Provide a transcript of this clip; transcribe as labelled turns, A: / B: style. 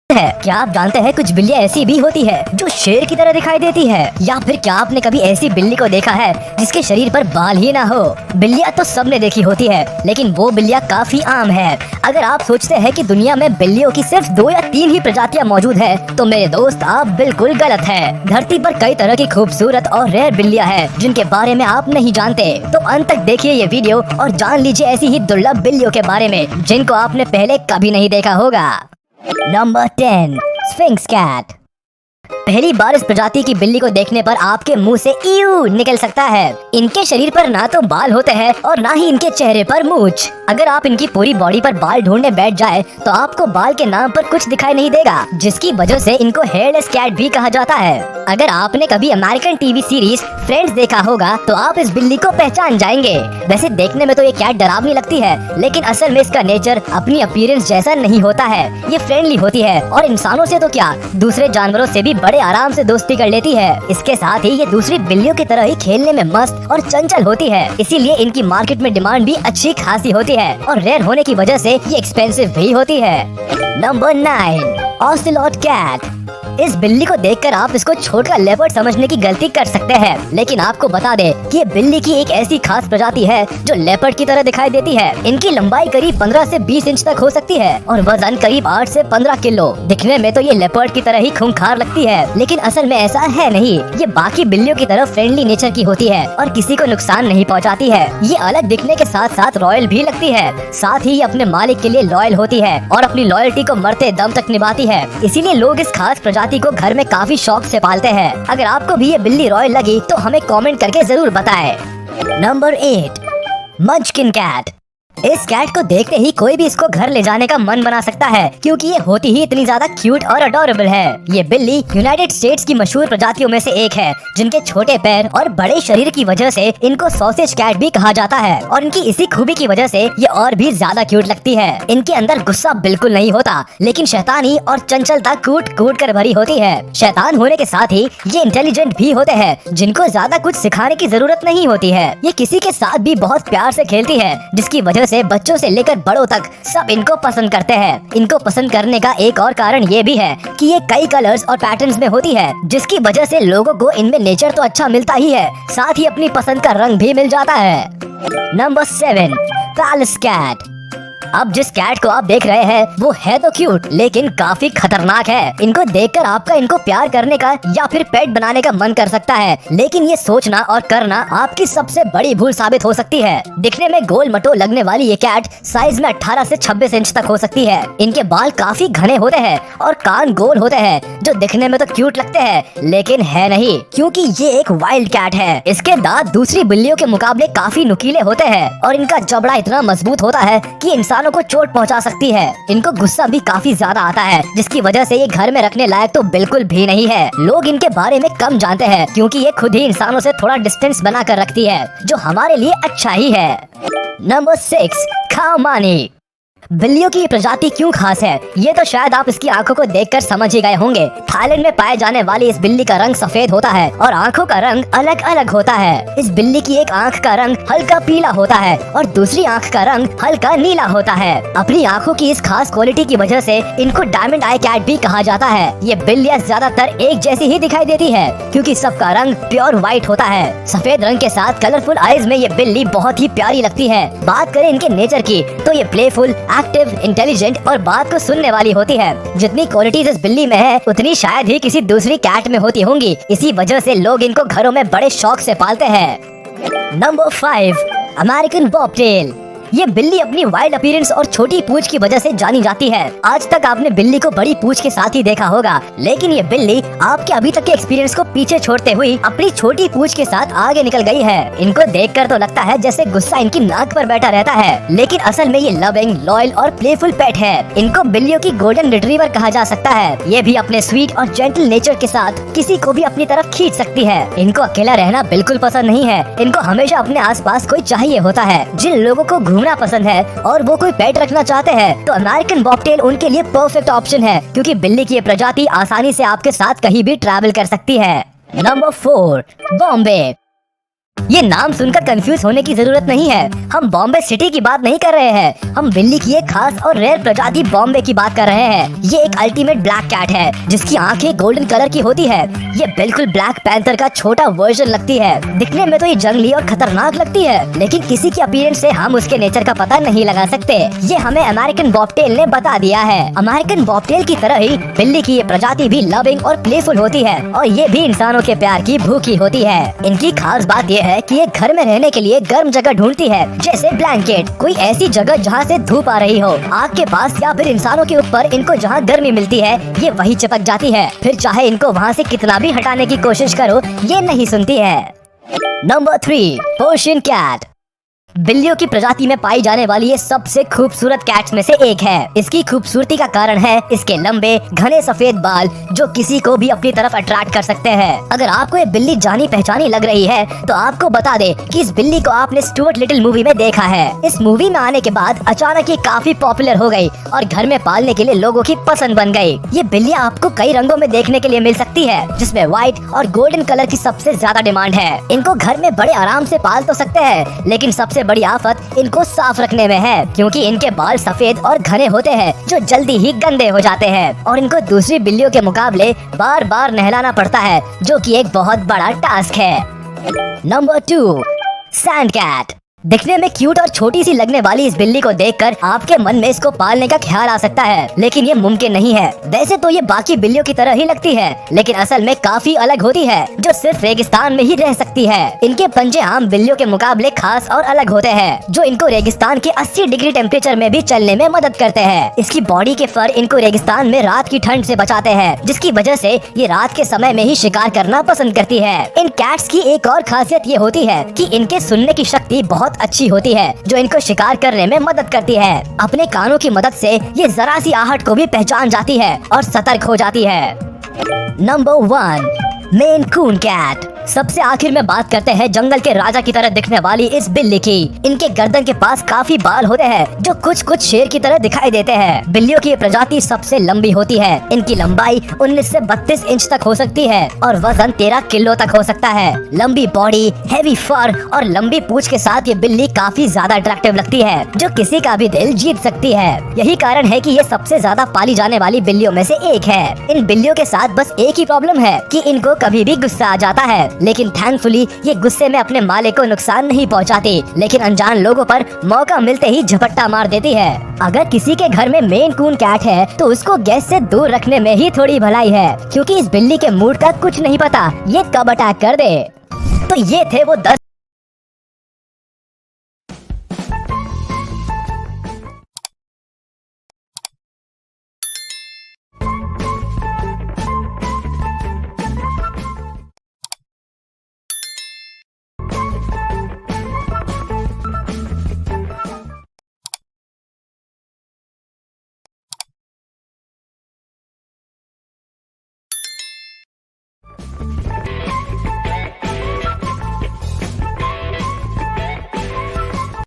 A: है। क्या आप जानते हैं कुछ बिल्लियाँ ऐसी भी होती है जो शेर की तरह दिखाई देती है? या फिर क्या आपने कभी ऐसी बिल्ली को देखा है जिसके शरीर पर बाल ही ना हो? बिल्लियाँ तो सबने देखी होती है, लेकिन वो बिल्लियाँ काफी आम है। अगर आप सोचते हैं कि दुनिया में बिल्लियों की सिर्फ 2 या 3 ही प्रजातियाँ मौजूद है, तो मेरे दोस्त आप बिल्कुल गलत है। धरती पर कई तरह की खूबसूरत और रेयर बिल्लियाँ हैं जिनके बारे में आप नहीं जानते। तो अंत तक देखिए ये वीडियो और जान लीजिए ऐसी ही दुर्लभ बिल्लियों के बारे में जिनको आपने पहले कभी नहीं देखा होगा। Number 10, sphinx cat. पहली बार इस प्रजाति की बिल्ली को देखने पर आपके मुंह से ईयू निकल सकता है। इनके शरीर पर ना तो बाल होते हैं और ना ही इनके चेहरे पर मूंछ। अगर आप इनकी पूरी बॉडी पर बाल ढूंढने बैठ जाए तो आपको बाल के नाम पर कुछ दिखाई नहीं देगा, जिसकी वजह से इनको हेयरलेस कैट भी कहा जाता है। अगर आपने कभी अमेरिकन टीवी सीरीज फ्रेंड्स देखा होगा तो आप इस बिल्ली को पहचान जाएंगे। वैसे देखने में तो ये कैट डरावनी लगती है, लेकिन असल में इसका नेचर अपनी अपीयरेंस जैसा नहीं होता है। ये फ्रेंडली होती है और इंसानों से तो क्या, दूसरे जानवरों से भी बड़े आराम से दोस्ती कर लेती है। इसके साथ ही ये दूसरी बिल्लियों की तरह ही खेलने में मस्त और चंचल होती है, इसीलिए इनकी मार्केट में डिमांड भी अच्छी खासी होती है और रेयर होने की वजह से ये एक्सपेंसिव भी होती है। Number 9, ocelot cat. इस बिल्ली को देखकर आप इसको छोटा लेपर्ड समझने की गलती कर सकते हैं, लेकिन आपको बता दें कि ये बिल्ली की एक ऐसी खास प्रजाति है जो लेपर्ड की तरह दिखाई देती है। इनकी लंबाई करीब 15 से 20 इंच तक हो सकती है और वजन करीब 8 से 15 किलो। दिखने में तो ये लेपर्ड की तरह ही खूंखार लगती है, लेकिन असल में ऐसा है नहीं। ये बाकी बिल्लियों की तरह फ्रेंडली नेचर की होती है और किसी को नुकसान नहीं पहुँचाती है। ये अलग दिखने के साथ साथ रॉयल भी लगती है। साथ ही ये अपने मालिक के लिए लॉयल होती है और अपनी लॉयल्टी को मरते दम तक निभाती है। इसीलिए लोग इस खास प्रजाति को घर में काफी शौक से पालते हैं। अगर आपको भी ये बिल्ली रॉयल लगी तो हमें कमेंट करके जरूर बताएं। Number 8, munchkin cat. इस कैट को देखते ही कोई भी इसको घर ले जाने का मन बना सकता है, क्योंकि ये होती ही इतनी ज्यादा क्यूट और अडोरेबल है। ये बिल्ली यूनाइटेड स्टेट्स की मशहूर प्रजातियों में से एक है, जिनके छोटे पैर और बड़े शरीर की वजह से इनको सॉसेज कैट भी कहा जाता है और इनकी इसी खूबी की वजह से ये और भी ज्यादा क्यूट लगती है। इनके अंदर गुस्सा बिल्कुल नहीं होता, लेकिन शैतानी और चंचलता कूट कूट कर भरी होती है। शैतान होने के साथ ही ये इंटेलिजेंट भी होते हैं, जिनको ज्यादा कुछ सिखाने की जरूरत नहीं होती है। ये किसी के साथ भी बहुत प्यार से खेलती है, जिसकी वजह से बच्चों से लेकर बड़ों तक सब इनको पसंद करते हैं। इनको पसंद करने का एक और कारण ये भी है कि ये कई कलर्स और पैटर्न्स में होती है, जिसकी वजह से लोगों को इनमें नेचर तो अच्छा मिलता ही है, साथ ही अपनी पसंद का रंग भी मिल जाता है। Number 7, Pallas cat. अब जिस कैट को आप देख रहे हैं वो है तो क्यूट, लेकिन काफी खतरनाक है। इनको देखकर आपका इनको प्यार करने का या फिर पेट बनाने का मन कर सकता है, लेकिन ये सोचना और करना आपकी सबसे बड़ी भूल साबित हो सकती है। दिखने में गोल मटो लगने वाली ये कैट साइज में 18 से 26 इंच तक हो सकती है। इनके बाल काफी घने होते हैं और कान गोल होते हैं, जो दिखने में तो क्यूट लगते हैं, लेकिन है नहीं, क्योंकि ये एक वाइल्ड कैट है। इसके दांत दूसरी बिल्लियों के मुकाबले काफी नुकीले होते हैं और इनका जबड़ा इतना मजबूत होता है कि इंसानों को चोट पहुंचा सकती है। इनको गुस्सा भी काफी ज्यादा आता है, जिसकी वजह से ये घर में रखने लायक तो बिल्कुल भी नहीं है। लोग इनके बारे में कम जानते हैं, क्योंकि ये खुद ही इंसानों से थोड़ा डिस्टेंस बना कर रखती है, जो हमारे लिए अच्छा ही है। नंबर 6, खाओमानी। बिल्लियों की प्रजाति क्यों खास है, ये तो शायद आप इसकी आंखों को देखकर समझ ही गए होंगे। थाईलैंड में पाए जाने वाली इस बिल्ली का रंग सफेद होता है और आंखों का रंग अलग अलग होता है। इस बिल्ली की एक आंख का रंग हल्का पीला होता है और दूसरी आंख का रंग हल्का नीला होता है। अपनी आंखों की इस खास क्वालिटी की वजह से इनको डायमंड आई कैट भी कहा जाता है। ये बिल्लियाँ ज्यादातर एक जैसी ही दिखाई देती है, क्योंकि सबका रंग प्योर व्हाइट होता है। सफेद रंग के साथ कलरफुल आईज में ये बिल्ली बहुत ही प्यारी लगती है। बात करें इनके नेचर की तो ये प्लेफुल, एक्टिव, इंटेलिजेंट और बात को सुनने वाली होती है। जितनी क्वालिटीज इस बिल्ली में है उतनी शायद ही किसी दूसरी कैट में होती होंगी। इसी वजह से लोग इनको घरों में बड़े शौक से पालते हैं। Number 5, American bobtail. ये बिल्ली अपनी वाइल्ड अपीयरेंस और छोटी पूंछ की वजह से जानी जाती है। आज तक आपने बिल्ली को बड़ी पूंछ के साथ ही देखा होगा, लेकिन ये बिल्ली आपके अभी तक के एक्सपीरियंस को पीछे छोड़ते हुए अपनी छोटी पूंछ के साथ आगे निकल गई है। इनको देखकर तो लगता है जैसे गुस्सा इनकी नाक पर बैठा रहता है, लेकिन असल में ये लविंग, लॉयल और प्लेफुल पेट है। इनको बिल्लियों की गोल्डन रिट्रीवर कहा जा सकता है। ये भी अपने स्वीट और जेंटल नेचर के साथ किसी को भी अपनी तरफ खींच सकती है। इनको अकेला रहना बिल्कुल पसंद नहीं है। इनको हमेशा अपने आसपास कोई चाहिए होता है। जिन लोगों को घूमना पसंद है और वो कोई पेट रखना चाहते हैं तो अमेरिकन बॉबटेल उनके लिए परफेक्ट ऑप्शन है, क्योंकि बिल्ली की ये प्रजाति आसानी से आपके साथ कहीं भी ट्रैवल कर सकती है। नंबर 4, बॉम्बे। ये नाम सुनकर कंफ्यूज होने की जरूरत नहीं है। हम बॉम्बे सिटी की बात नहीं कर रहे हैं, हम बिल्ली की एक खास और रेयर प्रजाति बॉम्बे की बात कर रहे हैं। ये एक अल्टीमेट ब्लैक कैट है जिसकी आंखें गोल्डन कलर की होती है। ये बिल्कुल ब्लैक पैंथर का छोटा वर्जन लगती है। दिखने में तो ये जंगली और खतरनाक लगती है, लेकिन किसी की अपीयरेंस से हम उसके नेचर का पता नहीं लगा सकते। ये हमें अमेरिकन बॉबटेल ने बता दिया है। अमेरिकन बॉबटेल की तरह ही बिल्ली की ये प्रजाति भी लविंग और प्लेफुल होती है और ये भी इंसानों के प्यार की भूखी होती है। इनकी खास बात ये है कि ये घर में रहने के लिए गर्म जगह ढूंढती है, जैसे ब्लैंकेट, कोई ऐसी जगह जहाँ से धूप आ रही हो। आग के पास या फिर इंसानों के ऊपर इनको जहाँ गर्मी मिलती है ये वही चिपक जाती है। फिर चाहे इनको वहाँ से कितना भी हटाने की कोशिश करो ये नहीं सुनती है। Number 3, Persian cat. बिल्लियों की प्रजाति में पाई जाने वाली ये सबसे खूबसूरत कैट्स में से एक है। इसकी खूबसूरती का कारण है इसके लंबे घने सफेद बाल जो किसी को भी अपनी तरफ अट्रैक्ट कर सकते हैं। अगर आपको ये बिल्ली जानी पहचानी लग रही है तो आपको बता दे कि इस बिल्ली को आपने स्टुअर्ट लिटिल मूवी में देखा है। इस मूवी में आने के बाद अचानक ये काफी पॉपुलर हो गई और घर में पालने के लिए लोगों की पसंद बन गई। ये बिल्लियाँ आपको कई रंगों में देखने के लिए मिल सकती है, जिसमें व्हाइट और गोल्डन कलर की सबसे ज्यादा डिमांड है। इनको घर में बड़े आराम से पाल तो सकते हैं, लेकिन सबसे बड़ी आफत इनको साफ रखने में है, क्योंकि इनके बाल सफेद और घने होते हैं जो जल्दी ही गंदे हो जाते हैं और इनको दूसरी बिल्लियों के मुकाबले बार बार नहलाना पड़ता है, जो कि एक बहुत बड़ा टास्क है। Number 2, sand cat. दिखने में क्यूट और छोटी सी लगने वाली इस बिल्ली को देखकर आपके मन में इसको पालने का ख्याल आ सकता है, लेकिन ये मुमकिन नहीं है। वैसे तो ये बाकी बिल्लियों की तरह ही लगती है, लेकिन असल में काफी अलग होती है, जो सिर्फ रेगिस्तान में ही रह सकती है। इनके पंजे आम बिल्लियों के मुकाबले खास और अलग होते हैं, जो इनको रेगिस्तान के 80 डिग्री टेम्परेचर में भी चलने में मदद करते हैं। इसकी बॉडी के फर इनको रेगिस्तान में रात की ठंड से बचाते हैं, जिसकी वजह से ये रात के समय में ही शिकार करना पसंद करती है। इन कैट्स की एक और खासियत ये होती है कि इनके सुनने की शक्ति बहुत अच्छी होती है, जो इनको शिकार करने में मदद करती है। अपने कानों की मदद से ये जरा सी आहट को भी पहचान जाती है और सतर्क हो जाती है। नंबर 1, मेन कून कैट। सबसे आखिर में बात करते हैं जंगल के राजा की तरह दिखने वाली इस बिल्ली की। इनके गर्दन के पास काफी बाल होते हैं जो कुछ कुछ शेर की तरह दिखाई देते हैं। बिल्लियों की ये प्रजाति सबसे लंबी होती है। इनकी लंबाई 19 से 32 इंच तक हो सकती है और वजन 13 किलो तक हो सकता है। लंबी बॉडी, हैवी फर और लंबी पूंछ के साथ ये बिल्ली काफी ज्यादा अट्रैक्टिव लगती है, जो किसी का भी दिल जीत सकती है। यही कारण है कि ये सबसे ज्यादा पाली जाने वाली बिल्लियों में से एक है। इन बिल्लियों के साथ बस एक ही प्रॉब्लम है कि इनको कभी भी गुस्सा आ जाता है, लेकिन थैंकफुली ये गुस्से में अपने मालिक को नुकसान नहीं पहुंचाती, लेकिन अनजान लोगों पर मौका मिलते ही झपट्टा मार देती है। अगर किसी के घर में मेन कून कैट है तो उसको गैस से दूर रखने में ही थोड़ी भलाई है, क्योंकि इस बिल्ली के मूड का कुछ नहीं पता ये कब अटैक कर दे। तो ये थे वो 10